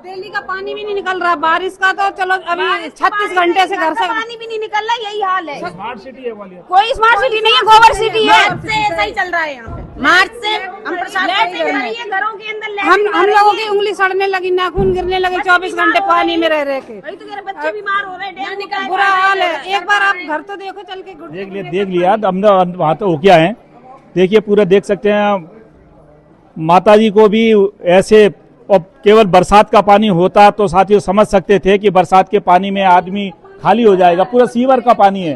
दिल्ली का पानी भी नहीं निकल रहा, बारिश का तो चलो अभी 36 घंटे से घर से पानी भी नहीं निकल रहा, यही हाल है। स्मार्ट सिटी है ग्वालियर, कोई स्मार्ट सिटी नहीं है, गोबर सिटी है। मार्च से ऐसा ही चल रहा है यहाँ पे। मार्च से हम घरों के अंदर हम लोगों की उंगली सड़ने लगी, नाखून गिरने लगे 24 घंटे पानी में रह के। बच्चे बीमार हो रहे हैं, बुरा हाल है। एक बार आप घर तो देखो चल के, देख लिया हमने, वहाँ तो हो क्या है, देखिए पूरा देख सकते हैं। माता जी को भी ऐसे, और केवल बरसात का पानी होता तो साथियों समझ सकते थे कि बरसात के पानी में आदमी खाली हो जाएगा, पूरा सीवर का पानी है।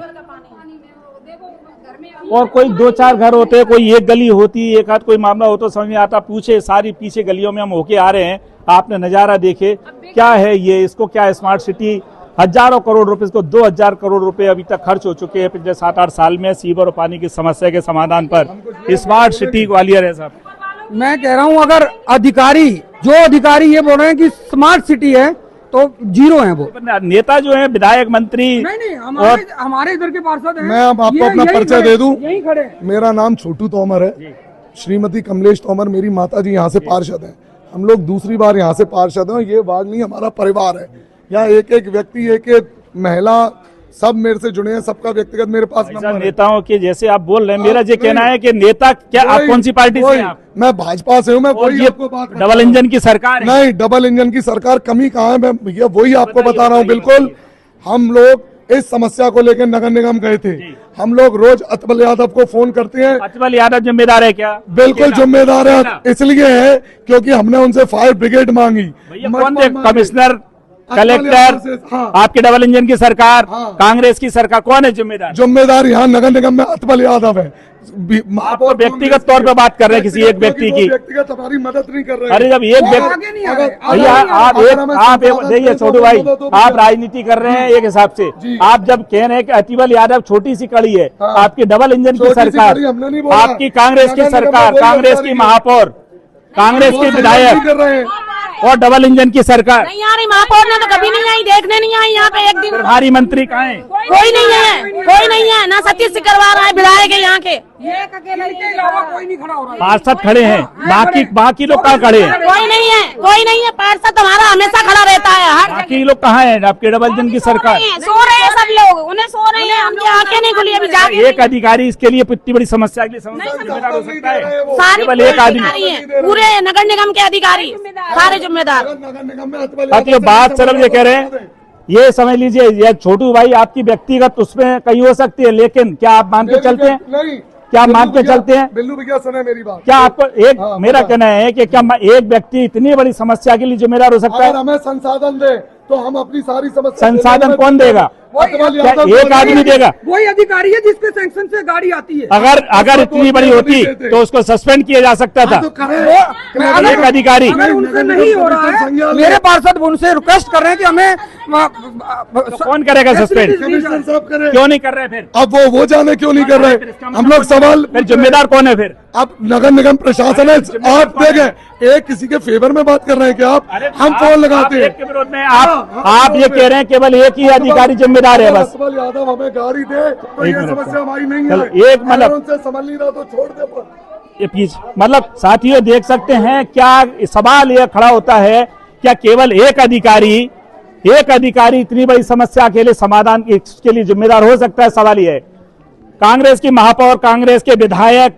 और कोई 2-4 घर होते, कोई एक गली होती, एक आध कोई मामला हो तो समझ में आता, पूछे सारी पीछे गलियों में हम होके आ रहे हैं। आपने नजारा देखे, क्या है ये, इसको क्या स्मार्ट सिटी, हजारों करोड़ रुपए, इसको 2000 करोड़ रुपए अभी तक खर्च हो चुके हैं पिछले 7-8 साल में सीवर और पानी की समस्या के समाधान पर। स्मार्ट सिटी ग्वालियर है साहब। मैं कह रहा हूँ, अगर अधिकारी ये बोल रहे हैं कि स्मार्ट सिटी है तो जीरो है वो। नेता जो है, विधायक, मंत्री, नहीं, हमारे इधर के पार्षद हैं। मैं अब आपको अपना परिचय दे दूं। यही खड़े। मेरा नाम छोटू तोमर है, श्रीमती कमलेश तोमर मेरी माता जी यहाँ से पार्षद हैं। हम लोग दूसरी बार यहाँ से पार्षद हैं। ये वार्ड नहीं, हमारा परिवार है। यहाँ एक एक व्यक्ति, एक एक महिला, सब मेरे से जुड़े हैं, सबका व्यक्तिगत मेरे पास नंबर है। नेताओं के जैसे आप बोल रहे हैं, मेरा ये कहना है कि नेता क्या, आप कौन सी पार्टी से हैं? मैं भाजपा से हूँ। मैं वही आपको बात, डबल इंजन की सरकार है। नहीं, डबल इंजन की सरकार कमी कहाँ है, मैं भैया वही आपको बता रहा हूँ। बिल्कुल, हम लोग इस समस्या को लेकर नगर निगम गए थे। हम लोग रोज अतबल यादव को फोन करते हैं। अतबल यादव जिम्मेदार है क्या? बिल्कुल जिम्मेदार है, इसलिए है क्योंकि हमने उनसे फायर ब्रिगेड मांगी। कमिश्नर, कलेक्टर, आपकी डबल इंजन की सरकार, कांग्रेस की सरकार, कौन है जिम्मेदार? जिम्मेदार यहाँ नगर निगम में अतबल यादव है। आप व्यक्तिगत तौर पे बात कर रहे हैं किसी एक व्यक्ति की, व्यक्तिगत हमारी मदद नहीं कर रहे। अरे जब एक व्यक्ति, भैया आप देखिए छोटू भाई, आप राजनीति कर रहे हैं एक हिसाब से। आप जब कह रहे हैं कि अतबल यादव छोटी सी कड़ी है, आपकी डबल इंजन की सरकार, आपकी कांग्रेस की सरकार, कांग्रेस की महापौर, कांग्रेस के विधायक और डबल इंजन की सरकार नहीं आ रही। महापौर ने तो कभी नहीं आई, देखने नहीं आई यहाँ पे एक दिन। प्रभारी मंत्री कहाँ है? कोई नहीं है, कोई नहीं है। ना सतीश से करवा रहा है, विधायक है यहाँ के। कोई नहीं खड़ा हो रहा है। पार्षद खड़े हैं, बाकी लोग कहाँ खड़े हैं? कोई नहीं है, कोई नहीं है। पार्षद हमारा हमेशा खड़ा रहता है हर बाकी लोग कहाँ हैं? आपके डबल इंजन की सरकार सो रहे हैं, सब लोग उन्हें सो रहे हैं। हमकी आंखें नहीं खुली अभी जाके। एक अधिकारी इसके लिए इतनी बड़ी समस्या के लिए जिम्मेदार हो सकता है? सारे केवल एक आदमी है, पूरे नगर निगम के अधिकारी सारे जिम्मेदार। बात चलो ये कह रहे हैं, ये समझ लीजिए, ये छोटू भाई आपकी व्यक्तिगत उसमें कहीं हो सकती है, लेकिन क्या आप मान के चलते हैं? नहीं, क्या मान के चलते हैं? बिल्लू भैया सुने मेरी बात। क्या आपको एक मेरा कहना है कि क्या एक व्यक्ति इतनी बड़ी समस्या के लिए जिम्मेदार हो सकता है? अगर हमें संसाधन दे तो हम अपनी सारी समस्या। संसाधन कौन देगा? क्या एक आदमी देगा? वही अधिकारी है जिसके सैंक्शन से गाड़ी आती है। अगर इतनी बड़ी होती तो उसको सस्पेंड किया जा सकता था। एक अधिकारी उनसे नहीं हो रहा है, मेरे पार्षद उनसे रिक्वेस्ट कर रहे हैं कि हमें तो कौन करेगा सस्पेंड? क्यों नहीं कर रहे फिर? अब वो जाने क्यों नहीं कर रहे? हम लोग सवाल, फिर जिम्मेदार कौन है फिर? अब नगर निगम प्रशासन है। आप देखें, एक किसी के फेवर में बात कर रहे हैं क्या आप? हम फोन लगाते हैं के विरोध में। आप ये कह रहे हैं केवल एक ही अधिकारी जिम्मेदार है बस? अतबल यादव हमें गाड़ी दे तो ये समस्या हमारी नहीं है। एक मतलब उनसे समझ नहीं रहा तो छोड़ दे पर। ये पीछे मतलब साथियों देख सकते हैं, क्या सवाल ये खड़ा होता है, क्या केवल एक अधिकारी इतनी बड़ी समस्या के लिए समाधान के लिए जिम्मेदार हो सकता है? सवाल ये है। कांग्रेस की महापौर, कांग्रेस के विधायक,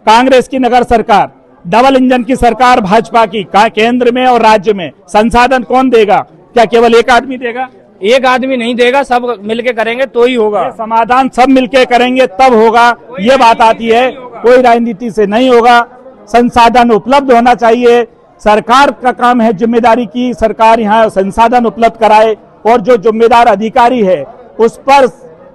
कांग्रेस की नगर सरकार, डबल इंजन की सरकार भाजपा की, केंद्र में और राज्य में, संसाधन कौन देगा? क्या केवल एक आदमी देगा? एक आदमी नहीं देगा, सब मिलके करेंगे तो ही होगा। समाधान सब मिलके करेंगे तब होगा, ये बात आती है। कोई राजनीति से नहीं होगा। संसाधन उपलब्ध होना चाहिए। सरकार का काम है जिम्मेदारी की, सरकार यहाँ संसाधन उपलब्ध कराए और जो जिम्मेदार अधिकारी है उस पर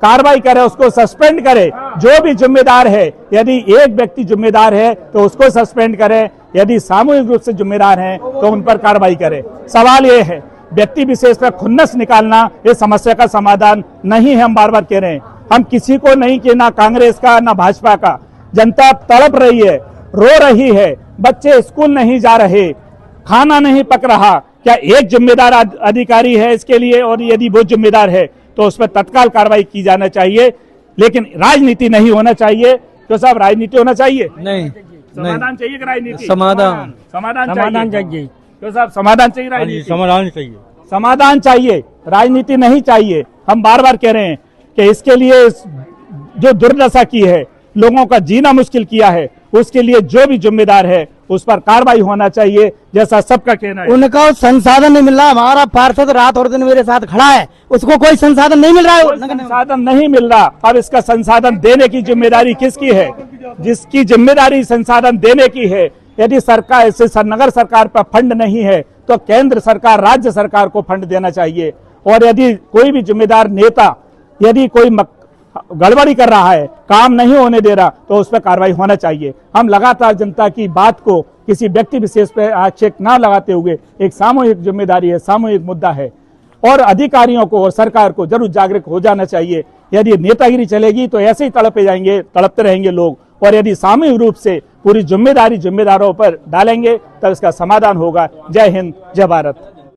कार्रवाई करे, उसको सस्पेंड करे। जो भी जिम्मेदार है, यदि एक व्यक्ति जिम्मेदार है तो उसको सस्पेंड करे, यदि सामूहिक रूप से जिम्मेदार है तो उन पर कार्रवाई करे। सवाल ये है, व्यक्ति विशेष पर खुन्नस निकालना ये समस्या का समाधान नहीं है। हम बार बार कह रहे हैं, हम किसी को नहीं कि ना कांग्रेस का ना भाजपा का। जनता तड़प रही है, रो रही है, बच्चे स्कूल नहीं जा रहे, खाना नहीं पक रहा। क्या एक जिम्मेदार अधिकारी है इसके लिए? और यदि वो जिम्मेदार है तो उस पर तत्काल कार्रवाई की जाना चाहिए, लेकिन राजनीति नहीं होना चाहिए। तो साहब, राजनीति होना चाहिए? नहीं, समाधान चाहिए कि राजनीति? समाधान चाहिए। तो साहब समाधान चाहिए राजनीति, समाधान चाहिए। समाधान चाहिए, राजनीति नहीं चाहिए। हम बार बार कह रहे हैं कि इसके लिए जो दुर्दशा की है, लोगों का जीना मुश्किल किया है, उसके लिए जो भी जिम्मेदार है उस पर कार्रवाई होना चाहिए, जैसा सबका कहना है। उनका संसाधन नहीं मिल रहा। हमारा पार्षद रात और दिन मेरे साथ खड़ा है, उसको कोई संसाधन नहीं मिल रहा है। संसाधन नहीं मिल रहा। अब इसका संसाधन देने की जिम्मेदारी किसकी है? जिसकी जिम्मेदारी संसाधन देने की है, यदि सरकार से नगर सरकार पर फंड नहीं है तो केंद्र सरकार, राज्य सरकार को फंड देना चाहिए। और यदि कोई भी जिम्मेदार नेता यदि कोई गड़बड़ी कर रहा है, काम नहीं होने दे रहा, तो उस पर कार्रवाई होना चाहिए। हम लगातार जनता की बात को किसी व्यक्ति विशेष पर आक्षेप न लगाते हुए, एक सामूहिक जिम्मेदारी है, सामूहिक मुद्दा है और अधिकारियों को और सरकार को जरूर जागरूक हो जाना चाहिए। यदि नेतागिरी चलेगी तो ऐसे ही तड़पते रहेंगे लोग, और यदि सामूहिक रूप से पूरी जिम्मेदारी जिम्मेदारों पर डालेंगे तब इसका समाधान होगा। जय हिंद, जय भारत।